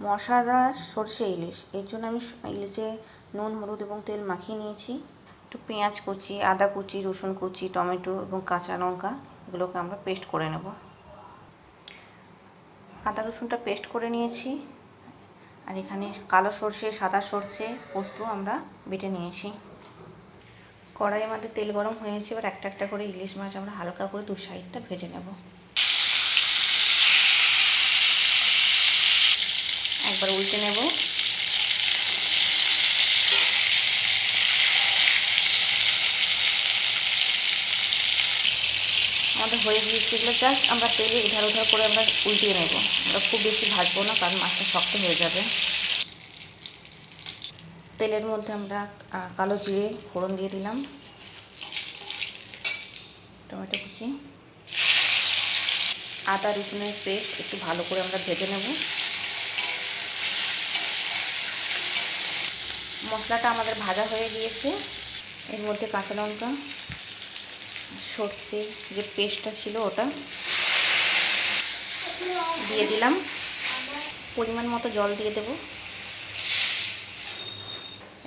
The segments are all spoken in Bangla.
মশলাদার সরষে ইলিশ, এর জন্য আমি ইলিশে নুন, হলুদ এবং তেল মাখিয়ে নিয়েছি। একটু পেঁয়াজ কুচি, আদা কুচি, রসুন কুচি, টমেটো এবং কাঁচা লঙ্কা এগুলোকে আমরা পেস্ট করে নেব। আদা রসুনটা পেস্ট করে নিয়েছি। আর এখানে কালো সরষে, সাদা সরষে, পোস্ত আমরা বেটে নিয়েছি। কড়াইয়ের মধ্যে তেল গরম হয়েছে। এবার একটা একটা করে ইলিশ মাছ আমরা হালকা করে দু সাইডটা ভেজে নেব। একবার উল্টে নেব। আমাদের হয়ে গিয়েছে। এগুলো জাস্ট আমরা তেলে এধার ওধার করে আমরা উল্টিয়ে নেব। আমরা খুব বেশি ভাজবো না, কারণ মাছটা শক্ত হয়ে যাবে। তেলের মধ্যে আমরা কালো জিরে ফোড়ন দিয়ে দিলাম, টমেটো কুচি, আদা রসুনের পেস্ট একটু ভালো করে আমরা ভেজে নেব। মশলাটা আমাদের ভাজা হয়ে গিয়েছে। এর মধ্যে কাঁচা লঙ্কা, সর্ষে যে পেস্টটা ছিল ওটা দিয়ে দিলাম। পরিমাণ মতো জল দিয়ে দেব।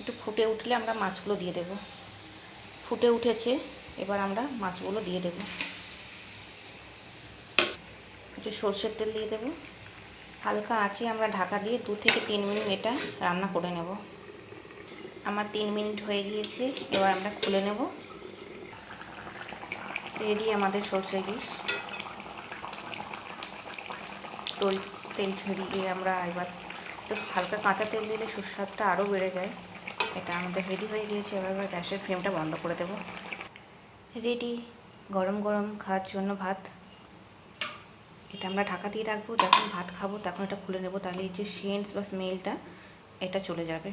একটু ফুটে উঠলে আমরা মাছগুলো দিয়ে দেব। ফুটে উঠেছে, এবার আমরা মাছগুলো দিয়ে দেব। একটু সর্ষের তেল দিয়ে দেব। হালকা আঁচে আমরা ঢাকা দিয়ে 2 থেকে 3 মিনিট এটা রান্না করে নেব। আমার 3 মিনিট হয়ে গিয়েছে। এবার আমরা খুলে নেব। রেডি আমাদের সরষে ইলিশ। তেল ছড়িয়ে আমরা এবার একটু হালকা কাঁচা তেল দিলে সুস্বাদটা আরও বেড়ে যায়। এটা আমাদের রেডি হয়ে গিয়েছে। এবার গ্যাসের ফ্লেমটা বন্ধ করে দেব। রেডি গরম গরম খাওয়ার জন্য ভাত। এটা আমরা ঢাকা দিয়ে রাখবো। যখন ভাত খাবো তখন এটা খুলে নেব, তাহলে এই যে সেন্টস বা স্মেলটা এটা চলে যাবে।